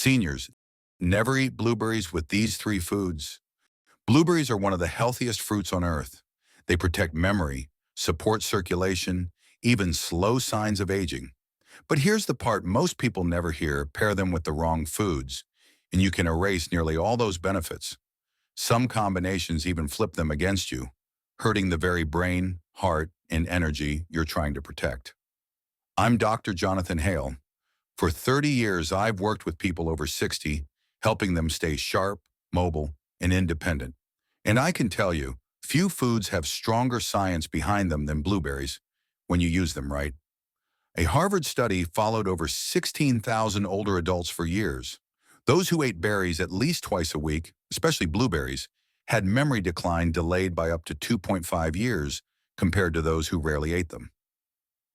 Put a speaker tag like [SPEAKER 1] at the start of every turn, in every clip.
[SPEAKER 1] Seniors, never eat blueberries with these three foods. Blueberries are one of the healthiest fruits on earth. They protect memory, support circulation, even slow signs of aging. But here's the part most people never hear: pair them with the wrong foods, and you can erase nearly all those benefits. Some combinations even flip them against you, hurting the very brain, heart, and energy you're trying to protect. I'm Dr. Jonathan Hale. For 30 years, I've worked with people over 60, helping them stay sharp, mobile, and independent. And I can tell you, few foods have stronger science behind them than blueberries when you use them right. A Harvard study followed over 16,000 older adults for years. Those who ate berries at least twice a week, especially blueberries, had memory decline delayed by up to 2.5 years compared to those who rarely ate them.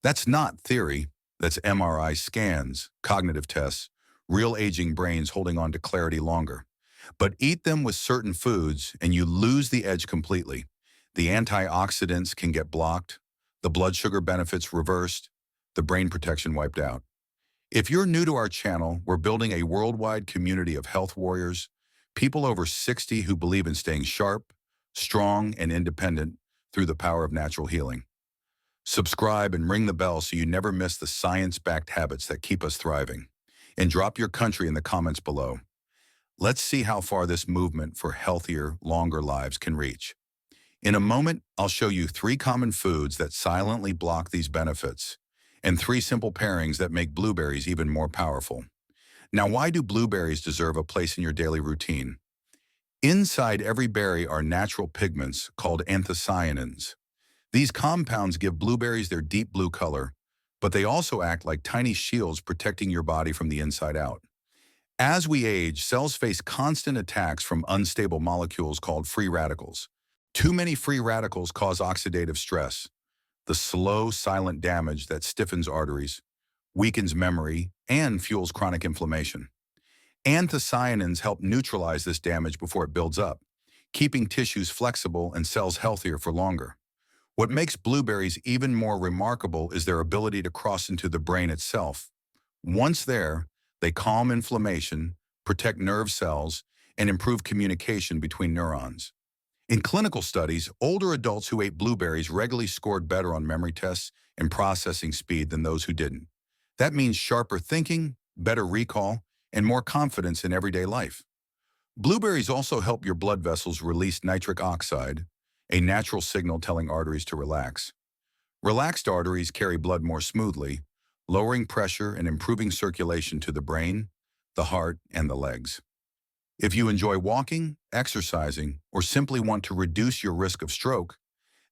[SPEAKER 1] That's not theory. That's MRI scans, cognitive tests, real aging brains holding on to clarity longer. But eat them with certain foods and you lose the edge completely. The antioxidants can get blocked, the blood sugar benefits reversed, the brain protection wiped out. If you're new to our channel, we're building a worldwide community of health warriors, people over 60 who believe in staying sharp, strong, and independent through the power of natural healing. Subscribe and ring the bell so you never miss the science-backed habits that keep us thriving. And drop your country in the comments below. Let's see how far this movement for healthier, longer lives can reach. In a moment, I'll show you 3 common foods that silently block these benefits, and 3 simple pairings that make blueberries even more powerful. Now, why do blueberries deserve a place in your daily routine? Inside every berry are natural pigments called anthocyanins. These compounds give blueberries their deep blue color, but they also act like tiny shields protecting your body from the inside out. As we age, cells face constant attacks from unstable molecules called free radicals. Too many free radicals cause oxidative stress, the slow, silent damage that stiffens arteries, weakens memory, and fuels chronic inflammation. Anthocyanins help neutralize this damage before it builds up, keeping tissues flexible and cells healthier for longer. What makes blueberries even more remarkable is their ability to cross into the brain itself. Once there, they calm inflammation, protect nerve cells, and improve communication between neurons. In clinical studies, older adults who ate blueberries regularly scored better on memory tests and processing speed than those who didn't. That means sharper thinking, better recall, and more confidence in everyday life. Blueberries also help your blood vessels release nitric oxide, a natural signal telling arteries to relax. Relaxed arteries carry blood more smoothly, lowering pressure and improving circulation to the brain, the heart, and the legs. If you enjoy walking, exercising, or simply want to reduce your risk of stroke,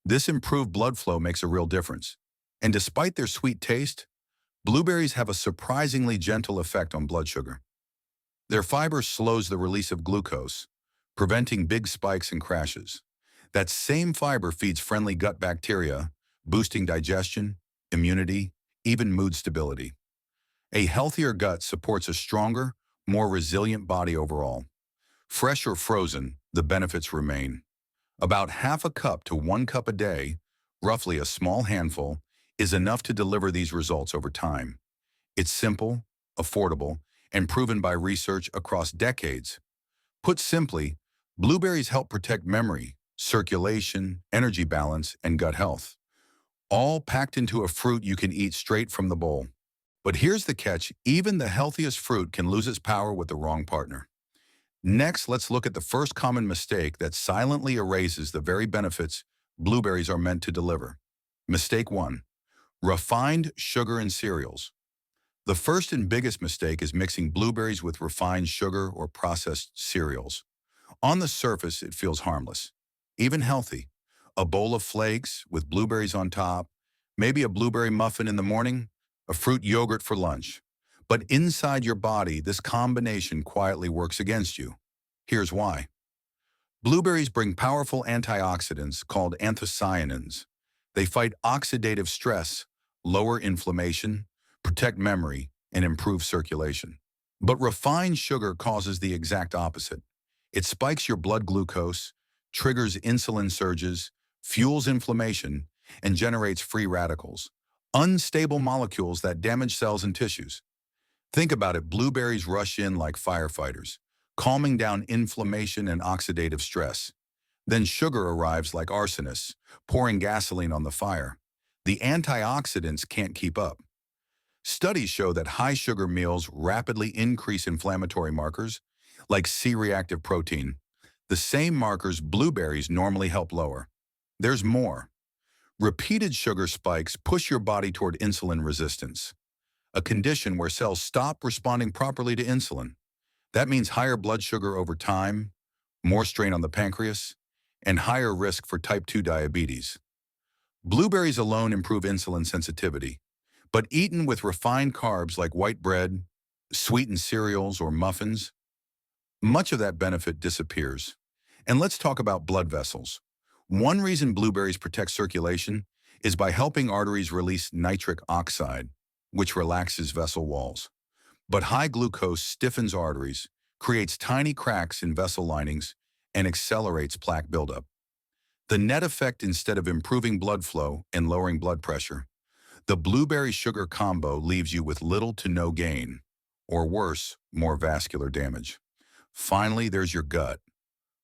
[SPEAKER 1] this improved blood flow makes a real difference. And despite their sweet taste, blueberries have a surprisingly gentle effect on blood sugar. Their fiber slows the release of glucose, preventing big spikes and crashes. That same fiber feeds friendly gut bacteria, boosting digestion, immunity, even mood stability. A healthier gut supports a stronger, more resilient body overall. Fresh or frozen, the benefits remain. About half a cup to 1 cup a day, roughly a small handful, is enough to deliver these results over time. It's simple, affordable, and proven by research across decades. Put simply, blueberries help protect memory, circulation, energy balance, and gut health, all packed into a fruit you can eat straight from the bowl. But here's the catch: even the healthiest fruit can lose its power with the wrong partner. Next, let's look at the first common mistake that silently erases the very benefits blueberries are meant to deliver. Mistake 1: refined sugar in cereals. The first and biggest mistake is mixing blueberries with refined sugar or processed cereals. On the surface, it feels harmless, even healthy. A bowl of flakes with blueberries on top, maybe a blueberry muffin in the morning, a fruit yogurt for lunch. But inside your body, this combination quietly works against you. Here's why. Blueberries bring powerful antioxidants called anthocyanins. They fight oxidative stress, lower inflammation, protect memory, and improve circulation. But refined sugar causes the exact opposite. It spikes your blood glucose, triggers insulin surges, fuels inflammation, and generates free radicals, unstable molecules that damage cells and tissues. Think about it, blueberries rush in like firefighters, calming down inflammation and oxidative stress. Then sugar arrives like arsonists, pouring gasoline on the fire. The antioxidants can't keep up. Studies show that high sugar meals rapidly increase inflammatory markers, like C-reactive protein, the same markers blueberries normally help lower. There's more. Repeated sugar spikes push your body toward insulin resistance, a condition where cells stop responding properly to insulin. That means higher blood sugar over time, more strain on the pancreas, and higher risk for type 2 diabetes. Blueberries alone improve insulin sensitivity, but eaten with refined carbs like white bread, sweetened cereals, or muffins, much of that benefit disappears. And let's talk about blood vessels. One reason blueberries protect circulation is by helping arteries release nitric oxide, which relaxes vessel walls. But high glucose stiffens arteries, creates tiny cracks in vessel linings, and accelerates plaque buildup. The net effect, instead of improving blood flow and lowering blood pressure, the blueberry-sugar combo leaves you with little to no gain, or worse, more vascular damage. Finally, there's your gut.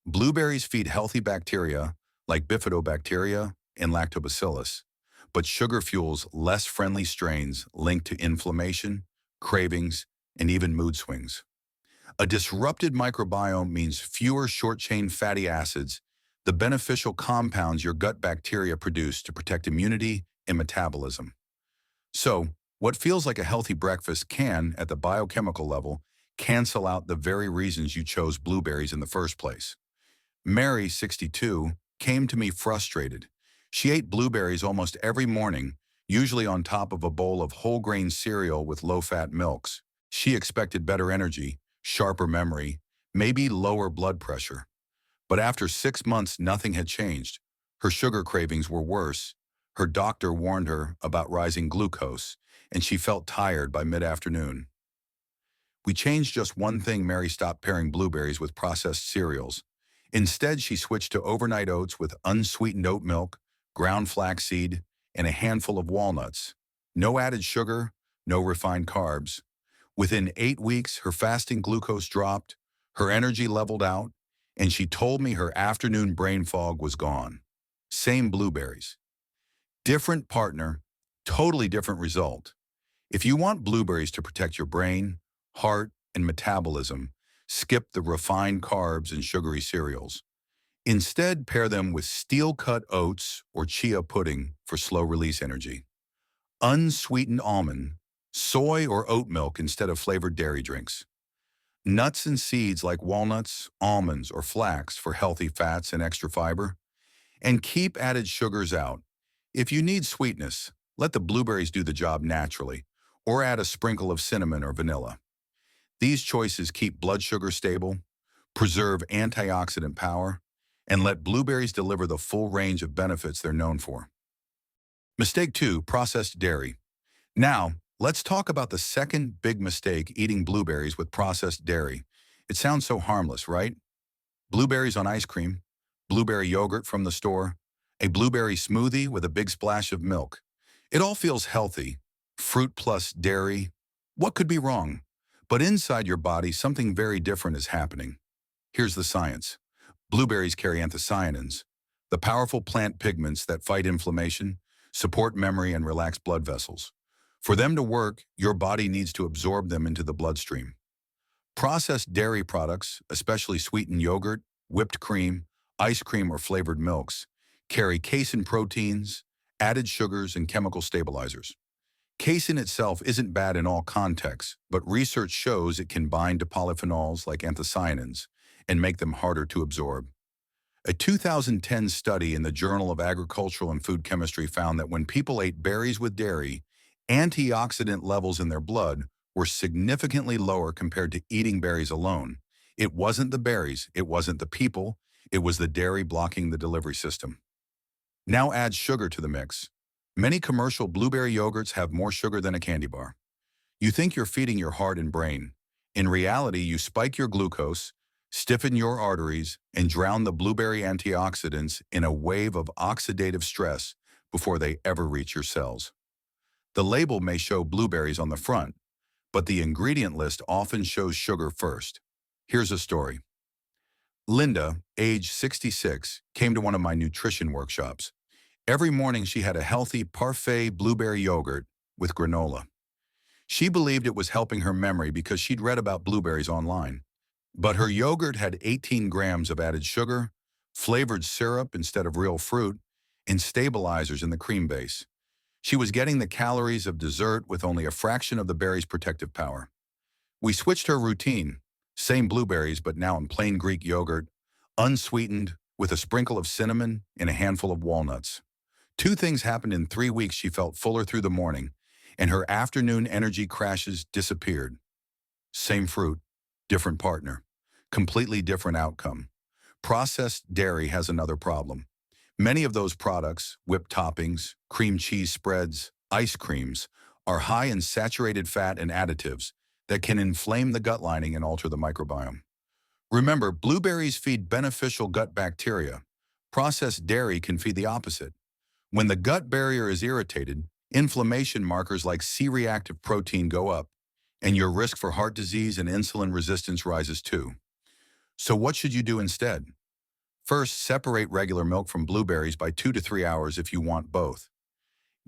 [SPEAKER 1] Blueberries feed healthy bacteria like bifidobacteria and lactobacillus, but sugar fuels less friendly strains linked to inflammation, cravings, and even mood swings. A disrupted microbiome means fewer short-chain fatty acids, the beneficial compounds your gut bacteria produce to protect immunity and metabolism. So, what feels like a healthy breakfast can, at the biochemical level, cancel out the very reasons you chose blueberries in the first place. Mary, 62, came to me frustrated. She ate blueberries almost every morning, usually on top of a bowl of whole grain cereal with low-fat milks. She expected better energy, sharper memory, maybe lower blood pressure. But after 6 months, nothing had changed. Her sugar cravings were worse. Her doctor warned her about rising glucose, and she felt tired by mid-afternoon. We changed just one thing. Mary stopped pairing blueberries with processed cereals. Instead, she switched to overnight oats with unsweetened oat milk, ground flaxseed, and a handful of walnuts. No added sugar, no refined carbs. Within 8 weeks, her fasting glucose dropped, her energy leveled out, and she told me her afternoon brain fog was gone. Same blueberries. Different partner, totally different result. If you want blueberries to protect your brain, heart, and metabolism, skip the refined carbs and sugary cereals. Instead, pair them with steel-cut oats or chia pudding for slow-release energy. Unsweetened almond, soy or oat milk instead of flavored dairy drinks. Nuts and seeds like walnuts, almonds, or flax for healthy fats and extra fiber. And keep added sugars out. If you need sweetness, let the blueberries do the job naturally, or add a sprinkle of cinnamon or vanilla. These choices keep blood sugar stable, preserve antioxidant power, and let blueberries deliver the full range of benefits they're known for. Mistake 2, processed dairy. Now, let's talk about the second big mistake: eating blueberries with processed dairy. It sounds so harmless, right? Blueberries on ice cream, blueberry yogurt from the store, a blueberry smoothie with a big splash of milk. It all feels healthy. Fruit plus dairy. What could be wrong? But inside your body, something very different is happening. Here's the science. Blueberries carry anthocyanins, the powerful plant pigments that fight inflammation, support memory, and relax blood vessels. For them to work, your body needs to absorb them into the bloodstream. Processed dairy products, especially sweetened yogurt, whipped cream, ice cream, or flavored milks, carry casein proteins, added sugars, and chemical stabilizers. Casein itself isn't bad in all contexts, but research shows it can bind to polyphenols like anthocyanins and make them harder to absorb. A 2010 study in the Journal of Agricultural and Food Chemistry found that when people ate berries with dairy, antioxidant levels in their blood were significantly lower compared to eating berries alone. It wasn't the berries, it wasn't the people, it was the dairy blocking the delivery system. Now add sugar to the mix. Many commercial blueberry yogurts have more sugar than a candy bar. You think you're feeding your heart and brain. In reality, you spike your glucose, stiffen your arteries, and drown the blueberry antioxidants in a wave of oxidative stress before they ever reach your cells. The label may show blueberries on the front, but the ingredient list often shows sugar first. Here's a story. Linda, age 66, came to one of my nutrition workshops. Every morning she had a healthy parfait blueberry yogurt with granola. She believed it was helping her memory because she'd read about blueberries online. But her yogurt had 18 grams of added sugar, flavored syrup instead of real fruit, and stabilizers in the cream base. She was getting the calories of dessert with only a fraction of the berry's protective power. We switched her routine. Same blueberries, but now in plain Greek yogurt, unsweetened, with a sprinkle of cinnamon and a handful of walnuts. Two things happened in 3 weeks. She felt fuller through the morning, and her afternoon energy crashes disappeared. Same fruit, different partner, completely different outcome. Processed dairy has another problem. Many of those products, whipped toppings, cream cheese spreads, ice creams, are high in saturated fat and additives that can inflame the gut lining and alter the microbiome. Remember, blueberries feed beneficial gut bacteria. Processed dairy can feed the opposite. When the gut barrier is irritated, inflammation markers like C-reactive protein go up, and your risk for heart disease and insulin resistance rises too. So what should you do instead? First, separate regular milk from blueberries by 2 to 3 hours if you want both.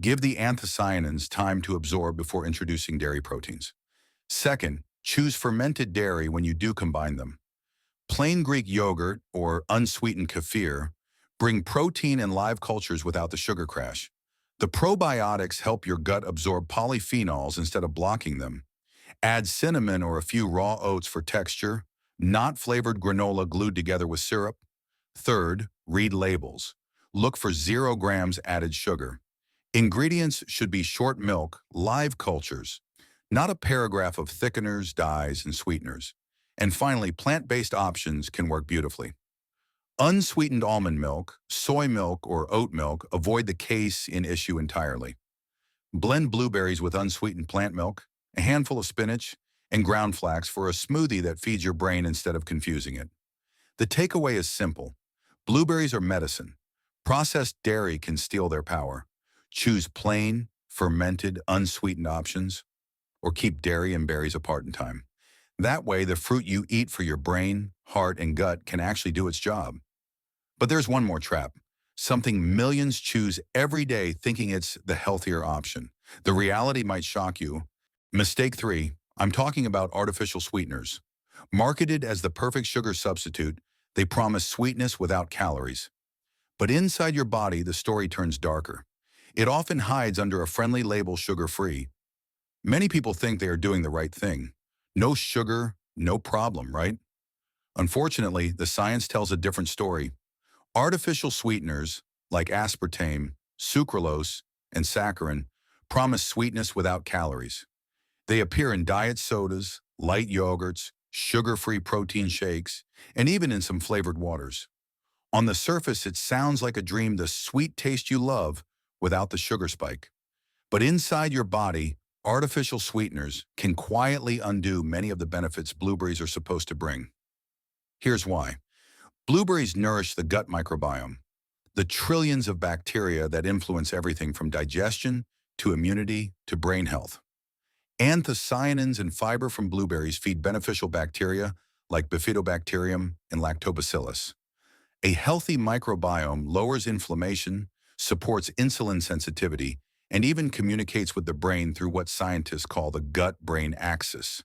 [SPEAKER 1] Give the anthocyanins time to absorb before introducing dairy proteins. Second, choose fermented dairy when you do combine them. Plain Greek yogurt or unsweetened kefir bring protein and live cultures without the sugar crash. The probiotics help your gut absorb polyphenols instead of blocking them. Add cinnamon or a few raw oats for texture, not flavored granola glued together with syrup. Third, read labels. Look for 0 grams added sugar. Ingredients should be short milk, live cultures, not a paragraph of thickeners, dyes, and sweeteners. And finally, plant-based options can work beautifully. Unsweetened almond milk, soy milk, or oat milk, avoid the casein issue entirely. Blend blueberries with unsweetened plant milk, a handful of spinach, and ground flax for a smoothie that feeds your brain instead of confusing it. The takeaway is simple. Blueberries are medicine. Processed dairy can steal their power. Choose plain, fermented, unsweetened options, or keep dairy and berries apart in time. That way, the fruit you eat for your brain, heart, and gut can actually do its job. But there's one more trap. Something millions choose every day thinking it's the healthier option. The reality might shock you. Mistake 3, I'm talking about artificial sweeteners. Marketed as the perfect sugar substitute, they promise sweetness without calories. But inside your body, the story turns darker. It often hides under a friendly label sugar-free. Many people think they are doing the right thing. No sugar, no problem, right? Unfortunately, the science tells a different story. Artificial sweeteners, like aspartame, sucralose, and saccharin, promise sweetness without calories. They appear in diet sodas, light yogurts, sugar-free protein shakes, and even in some flavored waters. On the surface, it sounds like a dream, the sweet taste you love without the sugar spike. But inside your body, artificial sweeteners can quietly undo many of the benefits blueberries are supposed to bring. Here's why. Blueberries nourish the gut microbiome, the trillions of bacteria that influence everything from digestion to immunity to brain health. Anthocyanins and fiber from blueberries feed beneficial bacteria like bifidobacterium and lactobacillus. A healthy microbiome lowers inflammation, supports insulin sensitivity, and even communicates with the brain through what scientists call the gut-brain axis.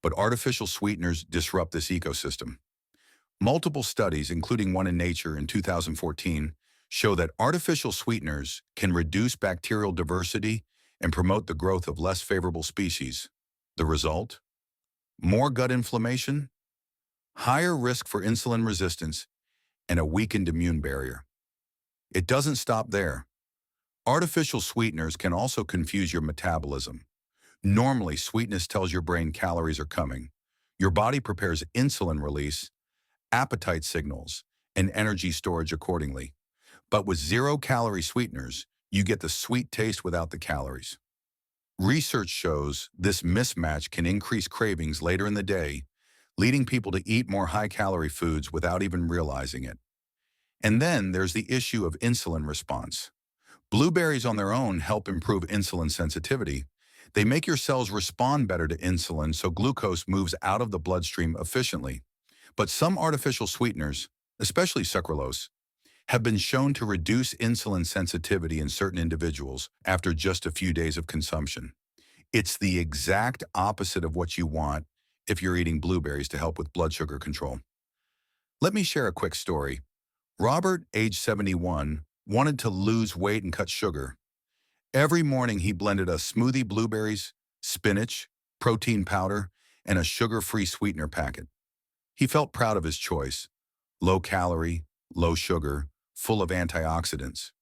[SPEAKER 1] But artificial sweeteners disrupt this ecosystem. Multiple studies, including one in Nature in 2014, show that artificial sweeteners can reduce bacterial diversity and promote the growth of less favorable species. The result? More gut inflammation, higher risk for insulin resistance, and a weakened immune barrier. It doesn't stop there. Artificial sweeteners can also confuse your metabolism. Normally, sweetness tells your brain calories are coming. Your body prepares insulin release, appetite signals, and energy storage accordingly. But with 0-calorie sweeteners, you get the sweet taste without the calories. Research shows this mismatch can increase cravings later in the day, leading people to eat more high-calorie foods without even realizing it. And then there's the issue of insulin response. Blueberries on their own help improve insulin sensitivity. They make your cells respond better to insulin so glucose moves out of the bloodstream efficiently. But some artificial sweeteners, especially sucralose, have been shown to reduce insulin sensitivity in certain individuals after just a few days of consumption. It's the exact opposite of what you want if you're eating blueberries to help with blood sugar control. Let me share a quick story. Robert, age 71, wanted to lose weight and cut sugar. Every morning he blended a smoothie blueberries, spinach, protein powder, and a sugar-free sweetener packet. He felt proud of his choice. Low calorie, low sugar, full of antioxidants.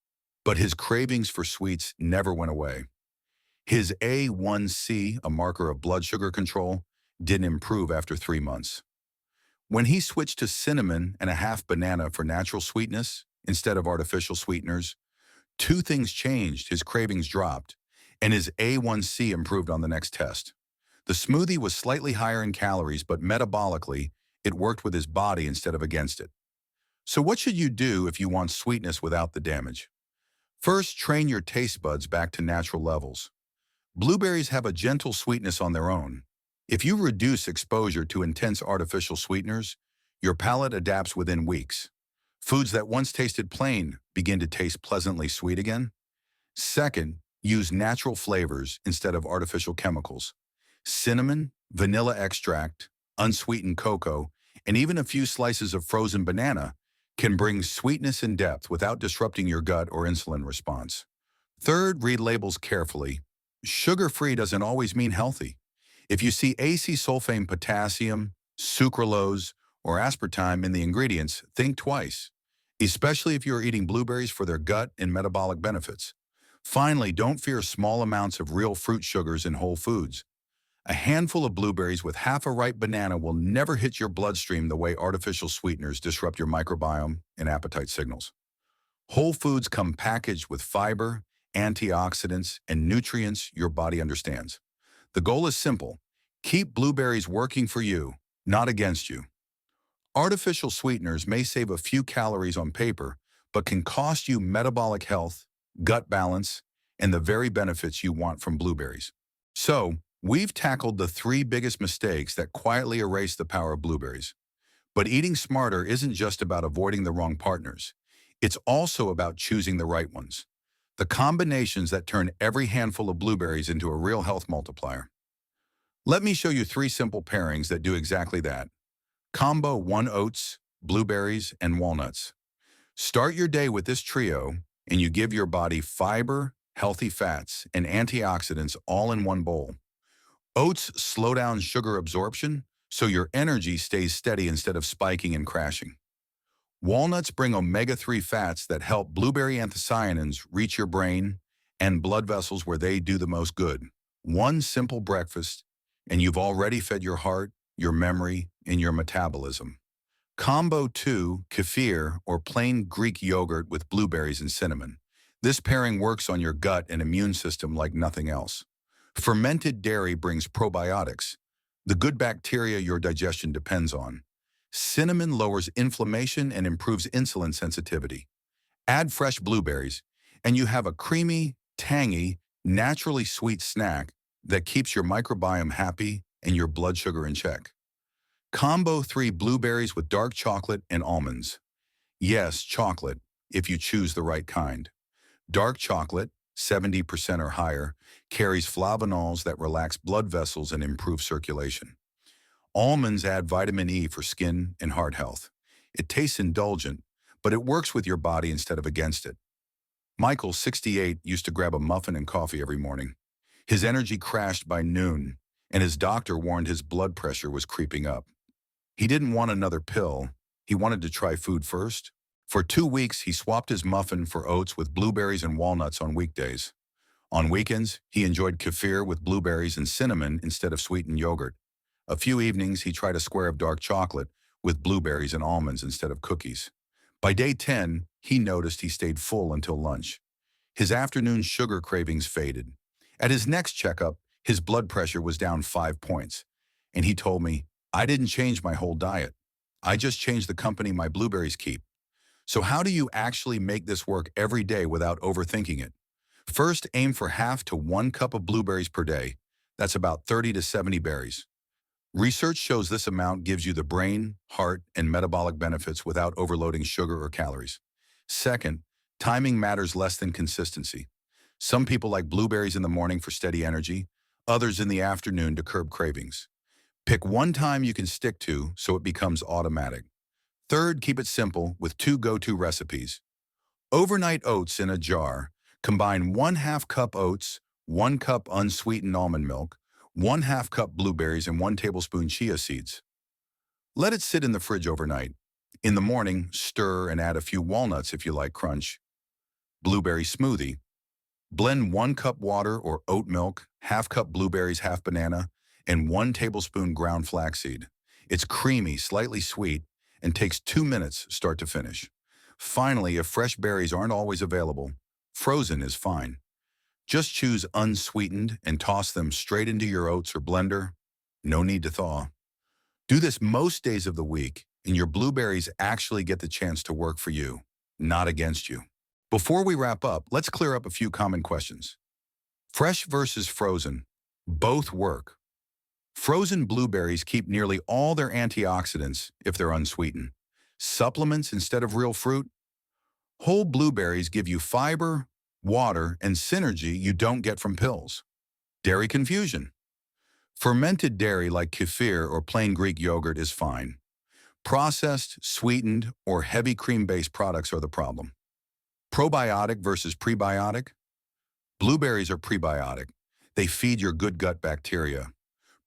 [SPEAKER 1] But his cravings for sweets never went away. His A1C, a marker of blood sugar control, didn't improve after 3 months. When he switched to cinnamon and a half banana for natural sweetness instead of artificial sweeteners, two things changed. His cravings dropped, and his A1C improved on the next test. The smoothie was slightly higher in calories, but metabolically, it worked with his body instead of against it. So what should you do if you want sweetness without the damage? First, train your taste buds back to natural levels. Blueberries have a gentle sweetness on their own. If you reduce exposure to intense artificial sweeteners, your palate adapts within weeks. Foods that once tasted plain begin to taste pleasantly sweet again. Second, use natural flavors instead of artificial chemicals. Cinnamon, vanilla extract, unsweetened cocoa, and even a few slices of frozen banana can bring sweetness and depth without disrupting your gut or insulin response. Third, read labels carefully. Sugar-free doesn't always mean healthy. If you see acetylsulfame potassium, sucralose, or aspartame in the ingredients, think twice, especially if you're eating blueberries for their gut and metabolic benefits. Finally, don't fear small amounts of real fruit sugars in whole foods. A handful of blueberries with half a ripe banana will never hit your bloodstream the way artificial sweeteners disrupt your microbiome and appetite signals. Whole foods come packaged with fiber, antioxidants, and nutrients your body understands. The goal is simple. Keep blueberries working for you, not against you. Artificial sweeteners may save a few calories on paper, but can cost you metabolic health, gut balance, and the very benefits you want from blueberries. So, we've tackled the three biggest mistakes that quietly erase the power of blueberries. But eating smarter isn't just about avoiding the wrong partners. It's also about choosing the right ones. The combinations that turn every handful of blueberries into a real health multiplier. Let me show you three simple pairings that do exactly that. Combo 1 oats, blueberries, and walnuts. Start your day with this trio, and you give your body fiber, healthy fats, and antioxidants all in one bowl. Oats slow down sugar absorption, so your energy stays steady instead of spiking and crashing. Walnuts bring omega-3 fats that help blueberry anthocyanins reach your brain and blood vessels where they do the most good. One simple breakfast, and you've already fed your heart, your memory, and your metabolism. Combo 2, kefir, or plain Greek yogurt with blueberries and cinnamon. This pairing works on your gut and immune system like nothing else. Fermented dairy brings probiotics, the good bacteria your digestion depends on. Cinnamon lowers inflammation and improves insulin sensitivity. Add fresh blueberries, and you have a creamy, tangy, naturally sweet snack that keeps your microbiome happy and your blood sugar in check. Combo 3, blueberries with dark chocolate and almonds. Yes, chocolate, if you choose the right kind. Dark chocolate, 70% or higher, carries flavonols that relax blood vessels and improve circulation. Almonds add vitamin E for skin and heart health. It tastes indulgent, but it works with your body instead of against it. Michael, 68, used to grab a muffin and coffee every morning. His energy crashed by noon, and his doctor warned his blood pressure was creeping up. He didn't want another pill. He wanted to try food first. For 2 weeks, he swapped his muffin for oats with blueberries and walnuts on weekdays. On weekends, he enjoyed kefir with blueberries and cinnamon instead of sweetened yogurt. A few evenings, he tried a square of dark chocolate with blueberries and almonds instead of cookies. By day 10, he noticed he stayed full until lunch. His afternoon sugar cravings faded. At his next checkup, his blood pressure was down 5 points. And he told me, "I didn't change my whole diet. I just changed the company my blueberries keep." So how do you actually make this work every day without overthinking it? First, aim for half to 1 cup of blueberries per day. That's about 30 to 70 berries. Research shows this amount gives you the brain, heart, and metabolic benefits without overloading sugar or calories. Second, timing matters less than consistency. Some people like blueberries in the morning for steady energy, others in the afternoon to curb cravings. Pick one time you can stick to so it becomes automatic. Third, keep it simple with two go-to recipes. Overnight oats in a jar. Combine 1/2 cup oats, 1 cup unsweetened almond milk, 1/2 cup blueberries, and 1 tablespoon chia seeds. Let it sit in the fridge overnight. In the morning, stir and add a few walnuts if you like crunch. Blueberry smoothie. Blend 1 cup water or oat milk, 1/2 cup blueberries, half banana, and 1 tablespoon ground flaxseed. It's creamy, slightly sweet, and takes 2 minutes start to finish. Finally, if fresh berries aren't always available, frozen is fine. Just choose unsweetened and toss them straight into your oats or blender. No need to thaw. Do this most days of the week, and your blueberries actually get the chance to work for you, not against you. Before we wrap up, let's clear up a few common questions. Fresh versus frozen. Both work. Frozen blueberries keep nearly all their antioxidants if they're unsweetened. Supplements instead of real fruit. Whole blueberries give you fiber, water, and synergy you don't get from pills. Dairy confusion. Fermented dairy like kefir or plain Greek yogurt is fine. Processed, sweetened, or heavy cream-based products are the problem. Probiotic versus prebiotic. Blueberries are prebiotic. They feed your good gut bacteria.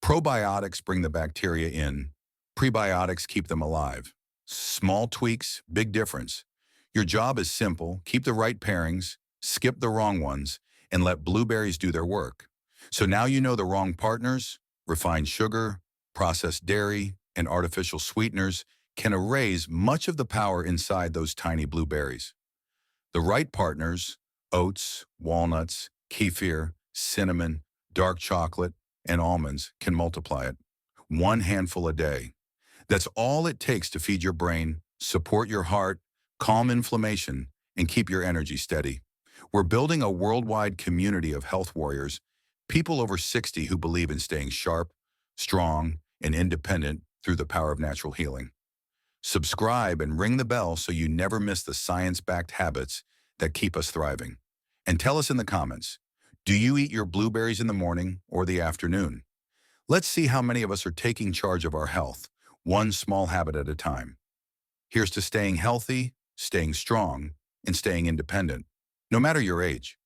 [SPEAKER 1] Probiotics bring the bacteria in. Prebiotics keep them alive. Small tweaks, big difference. Your job is simple. Keep the right pairings, skip the wrong ones, and let blueberries do their work. So now you know the wrong partners, refined sugar, processed dairy, and artificial sweeteners can erase much of the power inside those tiny blueberries. The right partners, oats, walnuts, kefir, cinnamon, dark chocolate, and almonds can multiply it. One handful a day. That's all it takes to feed your brain, support your heart, calm inflammation, and keep your energy steady. We're building a worldwide community of health warriors, people over 60 who believe in staying sharp, strong, and independent through the power of natural healing. Subscribe and ring the bell so you never miss the science-backed habits that keep us thriving. And tell us in the comments, do you eat your blueberries in the morning or the afternoon? Let's see how many of us are taking charge of our health, one small habit at a time. Here's to staying healthy, staying strong, and staying independent, no matter your age.